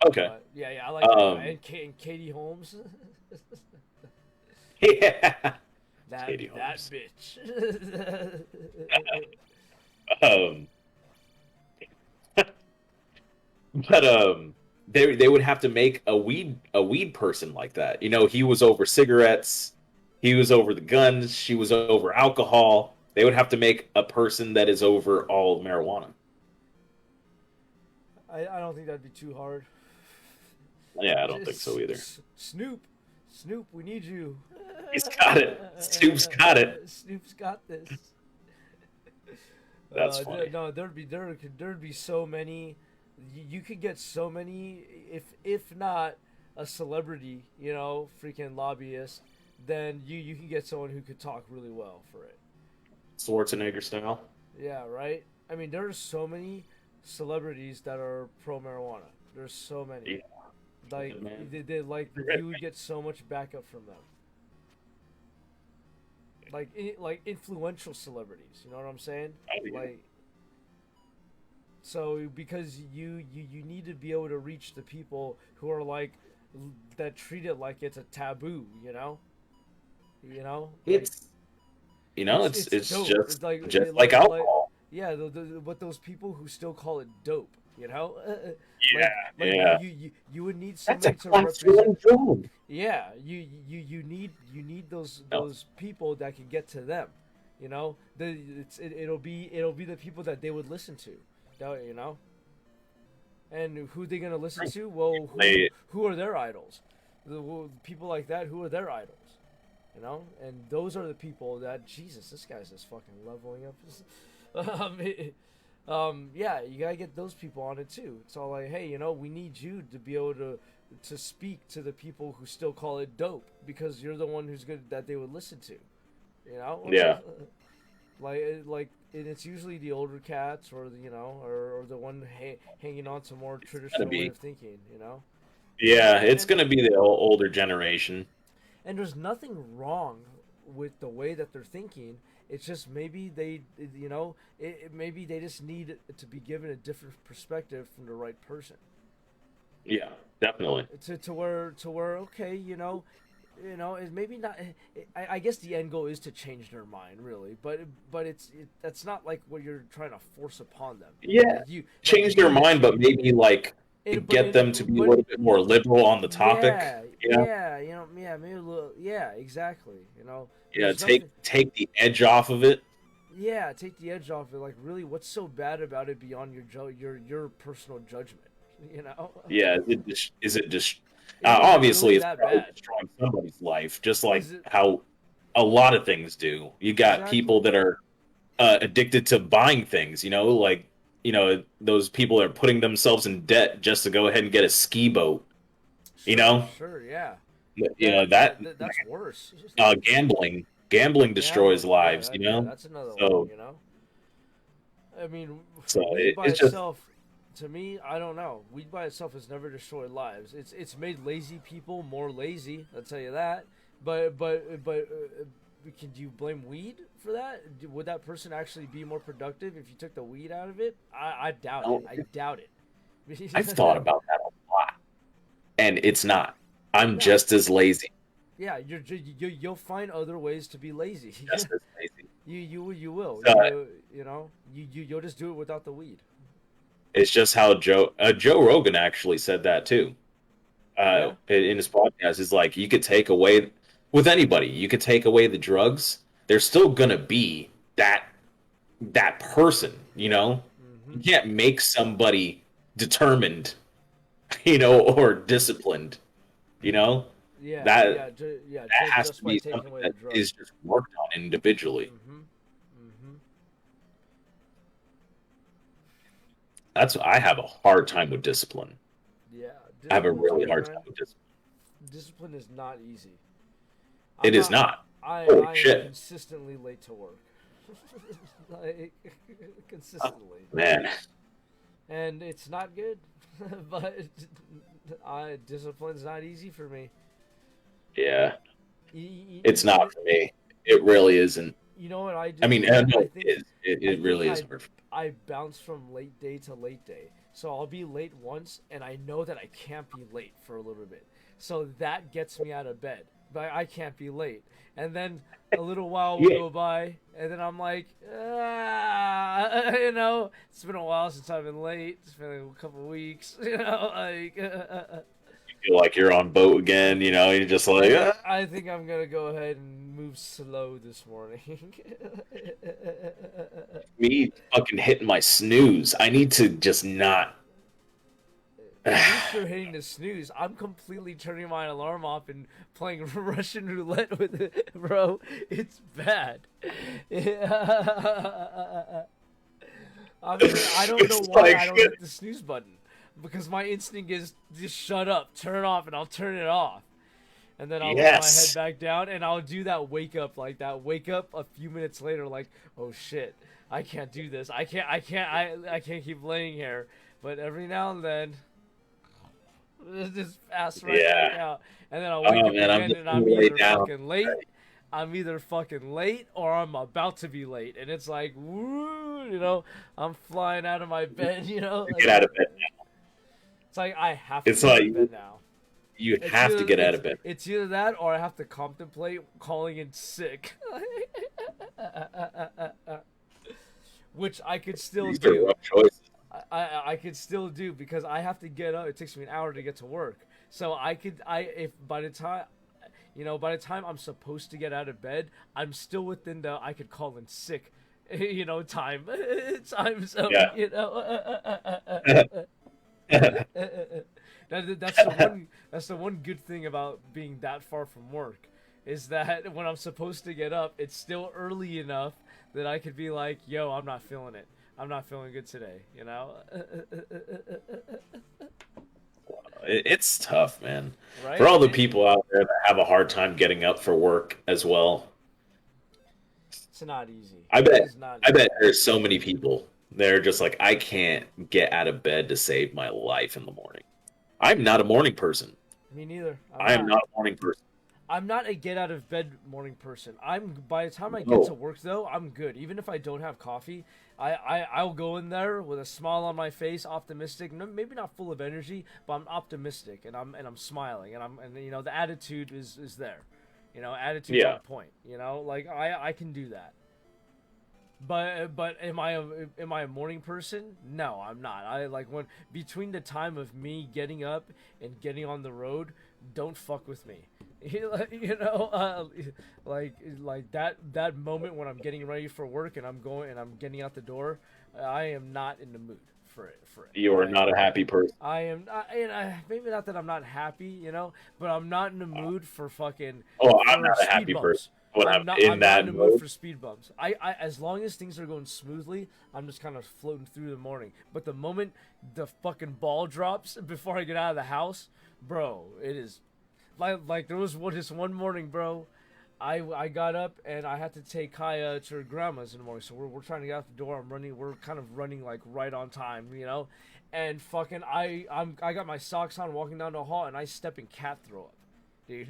S2: Okay.
S1: But yeah, I like that guy.
S2: Um.
S1: And Katie Holmes,
S2: Yeah. Katie
S1: that
S2: Holmes.
S1: bitch.
S2: Um. But they would have to make a weed person like that. You know, he was over cigarettes, he was over the guns, she was over alcohol. They would have to make a person that is over all of marijuana.
S1: I don't think that'd be too hard.
S2: Yeah, I don't think so either.
S1: Snoop, Snoop, we need you.
S2: He's got it. Snoop's got it.
S1: Snoop's got this.
S2: That's funny.
S1: No, there'd be so many. You could get so many, if not a celebrity, freaking lobbyist, then you can get someone who could talk really well for it.
S2: Schwarzenegger style.
S1: Yeah, right. I mean, there's so many celebrities that are pro marijuana. There's so many.
S2: Yeah,
S1: Like
S2: man.
S1: like
S2: You're
S1: you
S2: right.
S1: would get so much backup from them. Like influential celebrities. You know what I'm saying?
S2: Oh, yeah.
S1: Like so because you need to be able to reach the people who are like that treat it like it's a taboo. Like
S2: It's it's
S1: dope. It's
S2: just like alcohol.
S1: yeah, but those people who still call it dope.
S2: Yeah,
S1: like
S2: yeah.
S1: you would need
S2: That's a
S1: somebody to
S2: class
S1: represent.
S2: one job.
S1: Yeah, you need those
S2: No,
S1: people that can get to them. It'll be the people that they would listen to. You know, and who they gonna listen to? Well,
S2: They
S1: who are their idols? People like that. Who are their idols? And those are the people that Jesus. This guy's just fucking leveling up. Yeah, you gotta get those people on it too. It's all like, hey, we need you to be able to speak to the people who still call it dope because you're the one who's good that they would listen to. You know?
S2: Yeah.
S1: And it's usually the older cats or or the one hanging on to more
S2: gonna
S1: traditional way
S2: be
S1: of thinking.
S2: yeah, it's
S1: And
S2: gonna be the older generation.
S1: there's nothing wrong with the way that they're thinking. It's just maybe they, maybe they just need to be given a different perspective from the right person.
S2: Yeah, definitely.
S1: To where okay, it's maybe not. I guess the end goal is to change their mind, really, but that's not like what you're trying to force upon them.
S2: Yeah,
S1: Like you, like
S2: change their mind, but maybe like
S1: but
S2: get them to be a
S1: but
S2: little bit more liberal on the topic.
S1: yeah,
S2: You know,
S1: yeah, yeah, maybe a little, yeah, exactly.
S2: yeah,
S1: There's nothing.
S2: take the edge off of it.
S1: Yeah, take the edge off it. Like, really, what's so bad about it beyond your personal judgment? You know,
S2: Yeah, is it just
S1: is it
S2: obviously
S1: really
S2: it's
S1: that
S2: probably
S1: bad?
S2: destroying somebody's life, just like
S1: Is it
S2: how a lot of things do. You got
S1: exactly?
S2: people that are addicted to buying things, like those people that are putting themselves in debt just to go ahead and get a ski boat. You
S1: Sure,
S2: know,
S1: sure, yeah.
S2: you know that
S1: That's worse.
S2: gambling destroys
S1: Gambling, yeah,
S2: lives.
S1: yeah, that's another one.
S2: So
S1: I mean,
S2: so
S1: weed by
S2: it's just
S1: itself, to me, I don't know. Weed by itself has never destroyed lives. It's made lazy people more lazy. I'll tell you that. But can you blame weed for that? Would that person actually be more productive if you took the weed out of it? I doubt it. I doubt
S2: I've
S1: it.
S2: thought about that a lot, and it's not. I'm
S1: No.
S2: just as lazy,
S1: Yeah, you'll find other ways to be lazy.
S2: just as lazy.
S1: You will.
S2: So,
S1: You'll just do it without the weed.
S2: it's just how Joe Rogan actually said that too.
S1: Yeah.
S2: In his podcast, is like you could take away with anybody. You could take away the drugs. There's still gonna be that person. You
S1: Hmm.
S2: can't make somebody determined, or disciplined. You know
S1: Yeah.
S2: that
S1: Yeah. Yeah.
S2: that has
S1: Just
S2: to
S1: by
S2: be
S1: taking
S2: something
S1: away the
S2: that
S1: drugs.
S2: is just worked on individually.
S1: Hmm. Hmm.
S2: That's I have a hard time with discipline.
S1: Yeah.
S2: I have a
S1: Discipline's
S2: really
S1: good,
S2: hard
S1: man.
S2: time with discipline.
S1: Discipline is not easy. I'm
S2: It is
S1: not.
S2: not.
S1: I
S2: Holy
S1: I am
S2: shit.
S1: consistently late to work. Like,
S2: Oh,
S1: consistently,
S2: man.
S1: and it's not good. But discipline's not easy for me.
S2: Yeah.
S1: You, you,
S2: It's
S1: you,
S2: not for me. It really isn't.
S1: you know what I
S2: I
S1: do?
S2: mean, no,
S1: I
S2: it
S1: think
S2: is.
S1: I
S2: It
S1: think
S2: really is hard.
S1: I bounce from late day to late day. So I'll be late once, and I know that I can't be late for a little bit. So that gets me out of bed. But I can't be late. And then a little while will
S2: Yeah.
S1: go by, and then I'm like, it's been a while since I've been late. It's been a couple weeks, like.
S2: You feel like you're on boat again. You're just like,
S1: I think I'm gonna go ahead and move slow this morning.
S2: me fucking hitting my snooze. I need to just not.
S1: At least you're hitting the snooze. I'm completely turning my alarm off and playing Russian roulette with it, bro. It's bad. I don't know
S2: It's
S1: why
S2: like,
S1: I don't hit the snooze button. Because my instinct is just shut up, turn it off, and I'll turn it off. And then I'll let my head
S2: yes.
S1: back down, and I'll do that wake up like that. Wake up a few minutes later, like, oh shit, I can't do this. I can't keep laying here. But every now and then, just pass right back
S2: Yeah.
S1: out, and then I'll wake
S2: Oh
S1: up
S2: man, I'm
S1: again,
S2: just
S1: and
S2: gonna
S1: I'm
S2: lay
S1: either
S2: down.
S1: fucking late. I'm either fucking late or I'm about to be late, and it's like, woo, I'm flying out of my bed,
S2: Get
S1: like
S2: out of bed.
S1: it's like I have to
S2: It's
S1: get out
S2: like
S1: of bed now.
S2: you
S1: It's
S2: have to
S1: either
S2: get out of bed.
S1: it's either that or I have to contemplate calling in sick, which I could still
S2: These are
S1: do.
S2: rough choices.
S1: I could still do because I have to get up. It takes me an hour to get to work, so if by the time. I'm supposed to get out of bed, I'm still within the I could call in sick, time. Time, so
S2: Yeah.
S1: that's the one good thing about being that far from work, is that when I'm supposed to get up, it's still early enough that I could be like, yo, I'm not feeling it. I'm not feeling good today.
S2: It's tough, man.
S1: Right?
S2: For all the people out there that have a hard time getting up for work as well,
S1: It's not easy.
S2: I
S1: It
S2: bet
S1: is not
S2: I
S1: easy.
S2: bet there's so many people that are just like, I can't get out of bed to save my life in the morning. I'm not a morning person.
S1: Me neither. I'm
S2: I am
S1: not.
S2: not a morning person.
S1: I'm not a get out of bed morning person. I'm by the time I get
S2: No.
S1: to work though, I'm good. Even if I don't have coffee, I'll go in there with a smile on my face, optimistic. No, maybe not full of energy, but I'm optimistic and I'm smiling and you know the attitude is there. You know, attitude's
S2: Yeah.
S1: on point. You know, like I can do that. But am I a morning person? No, I'm not. I like when between the time of me getting up and getting on the road, don't fuck with me. You know, like that moment when I'm getting ready for work and I'm getting out the door, I am not in the mood for it.
S2: You are not a happy person.
S1: I am, maybe not that I'm not happy, you know, but I'm not in the mood for fucking
S2: Oh, I'm
S1: for
S2: not a
S1: speed
S2: happy person
S1: bumps.
S2: when I'm in
S1: I'm not in
S2: that
S1: the mood
S2: mode.
S1: for speed bumps. As long as things are going smoothly, I'm just kind of floating through the morning. But the moment the fucking ball drops before I get out of the house, bro, it is like there was this one morning, bro. I got up and I had to take Kaya to her grandma's in the morning. So we're trying to get out the door. We're kind of running like right on time, you know. And fucking I got my socks on walking down the hall and I step in cat throw up, dude.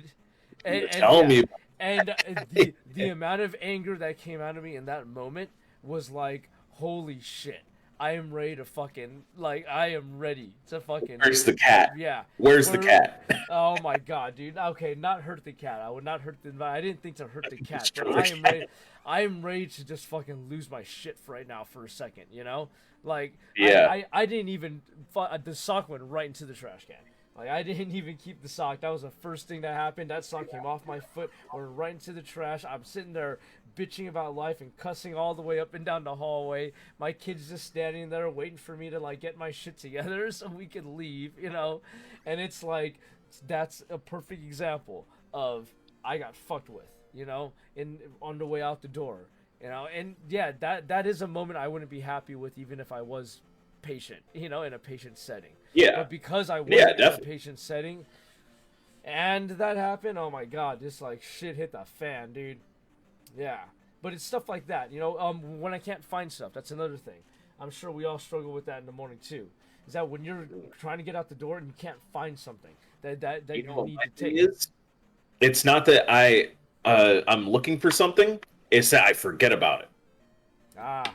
S2: You're
S1: And
S2: telling
S1: yeah,
S2: me.
S1: and the amount of anger that came out of me in that moment was like, holy shit. I am ready to fucking like I am ready to fucking
S2: Where's the cat?
S1: yeah.
S2: Where's the
S1: Where-
S2: cat?
S1: Oh my god, dude. Okay, not hurt the cat. I would not hurt the. I didn't think to hurt the cat, but
S2: Destroy the
S1: I am
S2: cat.
S1: ready. I am ready to just fucking lose my shit for right now for a second. You know, like
S2: Yeah.
S1: I didn't even. The sock went right into the trash can. Like I didn't even keep the sock. That was the first thing that happened. That sock came off my foot, went right into the trash. I'm sitting there bitching about life and cussing all the way up and down the hallway. My kid's just standing there waiting for me to like get my shit together so we could leave, you know. And it's like that's a perfect example of I got fucked with, you know, in on the way out the door, you know. And yeah, that is a moment I wouldn't be happy with even if I was patient, you know, in a patient setting.
S2: Yeah.
S1: But because I
S2: Yeah,
S1: wasn't in a
S2: definitely.
S1: patient setting, and that happened, oh my god, just like shit hit the fan, dude. Yeah, but it's stuff like that, you know. When I can't find stuff, that's another thing. I'm sure we all struggle with that in the morning too. Is that when you're trying to get out the door and you can't find something that
S2: You
S1: you
S2: know what
S1: need
S2: my
S1: to
S2: thing
S1: take?
S2: is? It's not that I'm looking for something. It's that I forget about it.
S1: Ah,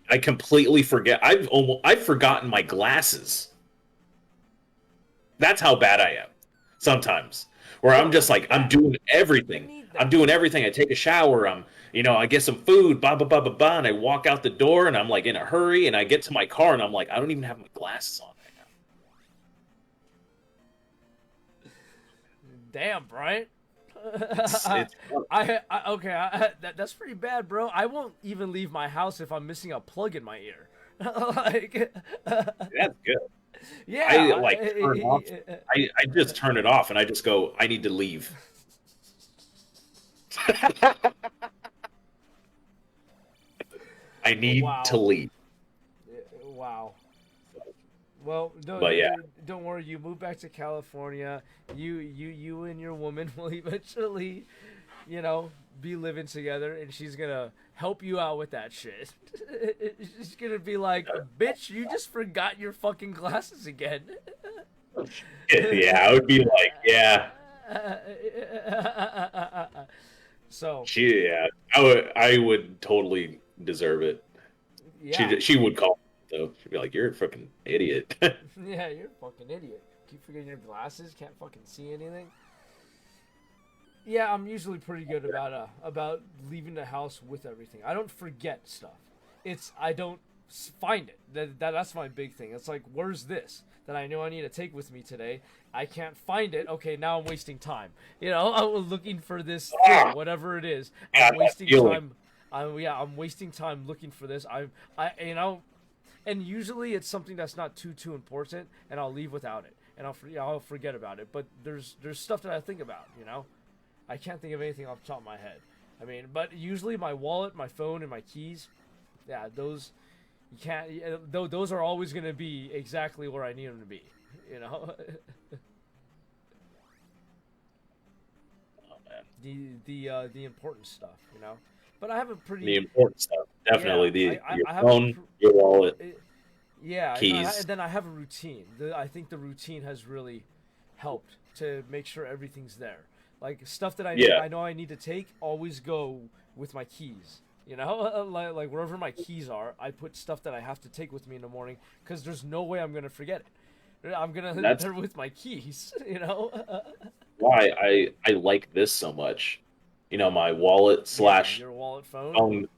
S2: I completely forget. I've forgotten my glasses. That's how bad I am. Sometimes, where I'm just like I'm doing
S1: you
S2: everything.
S1: need
S2: I'm
S1: that.
S2: doing everything. I take a shower. I get some food. Blah blah blah blah blah. And I walk out the door, and I'm like in a hurry. And I get to my car, and I'm like, I don't even have my glasses on right now.
S1: Damn, Brian.
S2: It's
S1: Okay, that's pretty bad, bro. I won't even leave my house if I'm missing a plug in my ear. Like,
S2: that's good.
S1: yeah,
S2: I like turn off. I just turn it off, and I just go. I need to leave. I need
S1: Wow.
S2: to leave.
S1: Wow. Well,
S2: But yeah.
S1: don't worry. You move back to California. You and your woman will eventually, you know, be living together, and she's gonna help you out with that shit. She's gonna be like, "Bitch, you just forgot your fucking glasses again."
S2: Yeah, I would be like, yeah,
S1: So
S2: yeah, I would totally deserve it.
S1: yeah,
S2: She would call me, though. She'd be like, "You're a fucking idiot."
S1: yeah, you're a fucking idiot. Keep forgetting your glasses. Can't fucking see anything. Yeah, I'm usually pretty good about leaving the house with everything. I don't forget stuff. It's I don't find it. That's my big thing. It's like, where's this that I know I need to take with me today? I can't find it. Okay, now I'm wasting time. You know, I'm looking for this thing, whatever it is.
S2: Yeah,
S1: I'm
S2: that
S1: wasting
S2: feeling.
S1: time. I'm wasting time looking for this. You know, and usually it's something that's not too important, and I'll leave without it, and I'll forget about it. But there's stuff that I think about. You know. I can't think of anything off the top of my head. I mean, but usually my wallet, my phone, and my keys, yeah, those you can't. Those are always gonna be exactly where I need them to be. You know,
S2: Oh, man.
S1: the important stuff. You know, but I have a pretty
S2: The important stuff, definitely.
S1: Yeah,
S2: Your
S1: I have a
S2: phone,
S1: pr-
S2: your wallet,
S1: yeah,
S2: keys.
S1: and then I have a routine. I think the routine has really helped to make sure everything's there. Like stuff that
S2: Yeah.
S1: I know I need to take, always go with my keys. You know, like wherever my keys are, I put stuff that I have to take with me in the morning because there's no way I'm gonna forget it. I'm gonna
S2: That's
S1: they're with my keys. You know.
S2: why I like this so much. You know, my wallet
S1: Yeah,
S2: slash
S1: your wallet, phone.
S2: phone.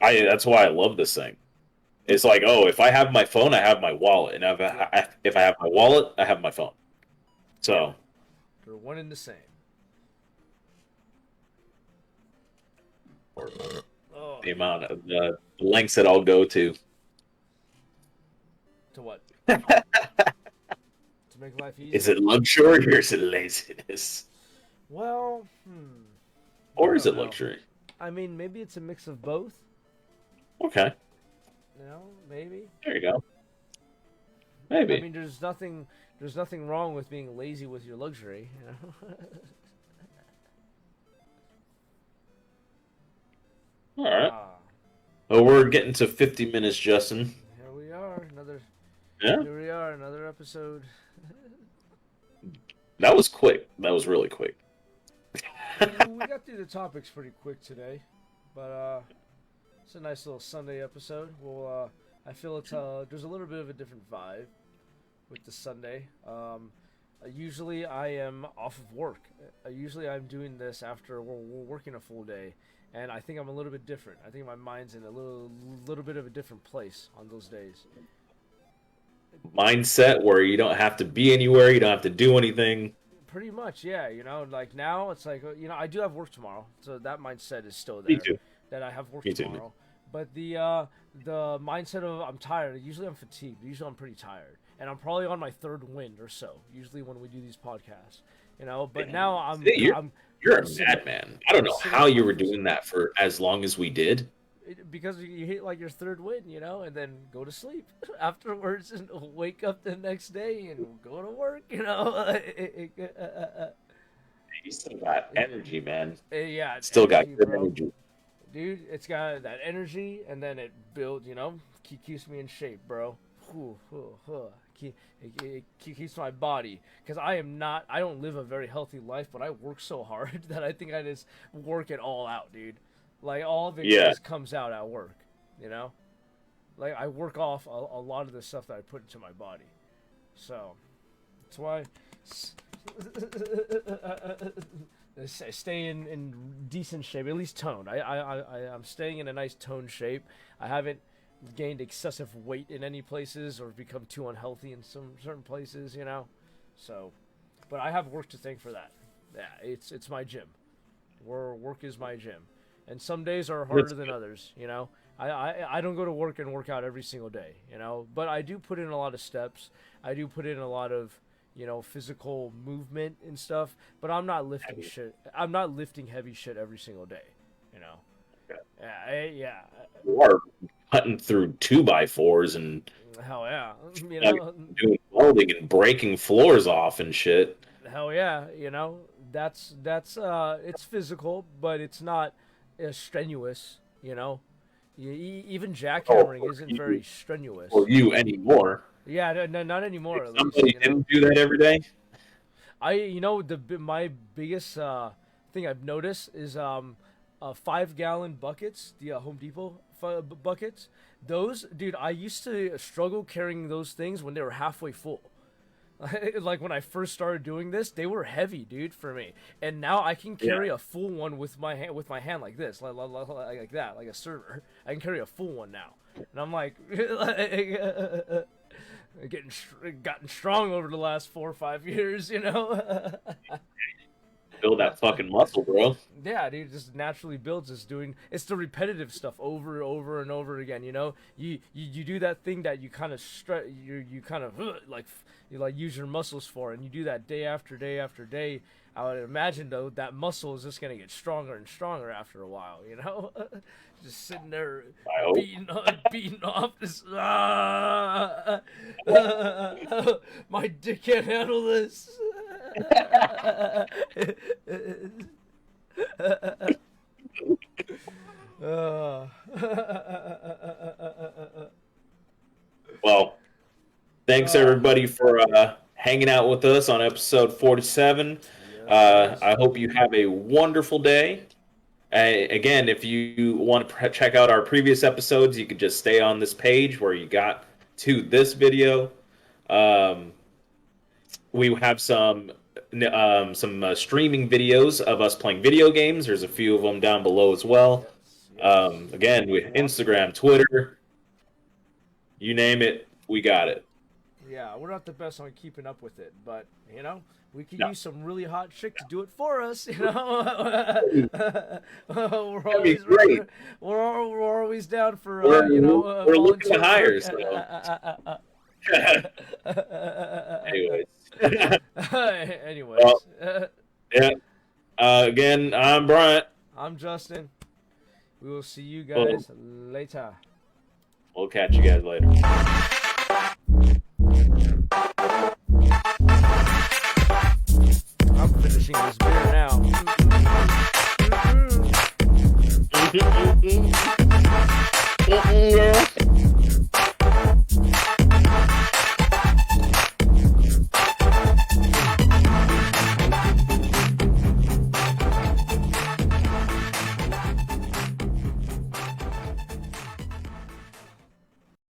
S2: That's why I love this thing. It's like, oh, if I have my phone, I have my wallet, and if I have my wallet, I have my phone. So
S1: They're one and the same. Oh,
S2: the amount of the lengths that I'll go to.
S1: to what? To make life easy.
S2: Is it luxury or is it laziness?
S1: Well,
S2: Or
S1: I
S2: is
S1: don't
S2: it
S1: know.
S2: luxury?
S1: I mean, maybe it's a mix of both.
S2: Okay,
S1: You know, maybe.
S2: there you go.
S1: I
S2: Maybe.
S1: mean, there's nothing wrong with being lazy with your luxury. You know.
S2: All right.
S1: Ah,
S2: Well, we're getting to 50 minutes, Justin.
S1: here we are, another.
S2: Yeah,
S1: Here we are, another episode.
S2: that was quick. That was really quick.
S1: We got through the topics pretty quick today, but it's a nice little Sunday episode. Well, I feel it's there's a little bit of a different vibe with the Sunday. Usually I am off of work. Usually I'm doing this after we're working a full day, and I think I'm a little bit different. I think my mind's in a little bit of a different place on those days.
S2: Mindset where you don't have to be anywhere, you don't have to do anything.
S1: Pretty much, yeah. You know, like now it's like I do have work tomorrow, so that mindset is still
S2: Me
S1: there.
S2: too.
S1: That I have work
S2: Me too.
S1: tomorrow. But the mindset of I'm tired. Usually I'm fatigued. Usually I'm pretty tired, and I'm probably on my third wind or so. Usually when we do these podcasts, you know. But now
S2: See, you're a
S1: sitting-
S2: madman. I don't know
S1: sitting
S2: how you were
S1: focused.
S2: doing that for as long as we did.
S1: Because you hit like your third wind, you know, and then go to sleep afterwards and wake up the next day and go to work, you know.
S2: You still got energy, man.
S1: Yeah,
S2: Still got
S1: energy,
S2: good
S1: bro.
S2: energy.
S1: Dude, it's got that energy, and then it builds, you know, keeps me in shape, bro. It keeps my body, because I don't live a very healthy life, but I work so hard that I think I just work it all out, dude. Like, all of it
S2: Yeah.
S1: just comes out at work, you know? Like, I work off a lot of the stuff that I put into my body. So, that's why I stay in decent shape, at least toned. I'm staying in a nice toned shape. I haven't gained excessive weight in any places or become too unhealthy in some certain places, you know. So, but I have work to thank for that. Yeah, it's my gym. Work is my gym, and some days are harder than others. You know, I don't go to work and work out every single day. You know, but I do put in a lot of steps. I do put in a lot of physical movement and stuff. But I'm not lifting shit. I'm not lifting heavy shit every single day. You know. Yeah.
S2: You are cutting through 2x4s and
S1: Hell yeah. You know.
S2: doing welding and breaking floors off and shit.
S1: Hell yeah. You know. That's it's physical, but it's not strenuous. You know. Even jackhammering isn't very strenuous.
S2: For you anymore.
S1: Yeah, no, not anymore.
S2: If
S1: At least,
S2: somebody didn't do that every day.
S1: My biggest thing I've noticed is 5-gallon buckets, the Home Depot buckets. Those, dude, I used to struggle carrying those things when they were halfway full. Like when I first started doing this, they were heavy, dude, for me. And now I can carry a full one with my hand like this, like that, like a server. I can carry a full one now, and I'm like, gotten strong over the last 4 or 5 years, you know.
S2: Build that fucking muscle, bro.
S1: Yeah, dude, it just naturally builds. It's the repetitive stuff over and over again. You know, you do that thing that you kind of you kind of use your muscles for, and you do that day after day after day. I would imagine though that muscle is just gonna get stronger and stronger after a while. You know, just sitting there beating off this. My dick can't handle this.
S2: Well, thanks everybody for hanging out with us on episode 47. I hope you have a wonderful day. Again, if you want to check out our previous episodes, you can just stay on this page where you got to this video. We have some streaming videos of us playing video games. There's a few of them down below as well. Again, with Instagram, Twitter, you name it, we got it.
S1: Yeah, we're not the best on keeping up with it, but you know, we could use some really hot chick to do it for us. You know,
S2: That'd be great.
S1: We're always down for
S2: we're looking to hire. So.
S1: Anyways.
S2: Well, yeah. Again, I'm Bryant.
S1: I'm Justin. We will see you guys later.
S2: We'll catch you guys later.
S1: I'm finishing this beer now.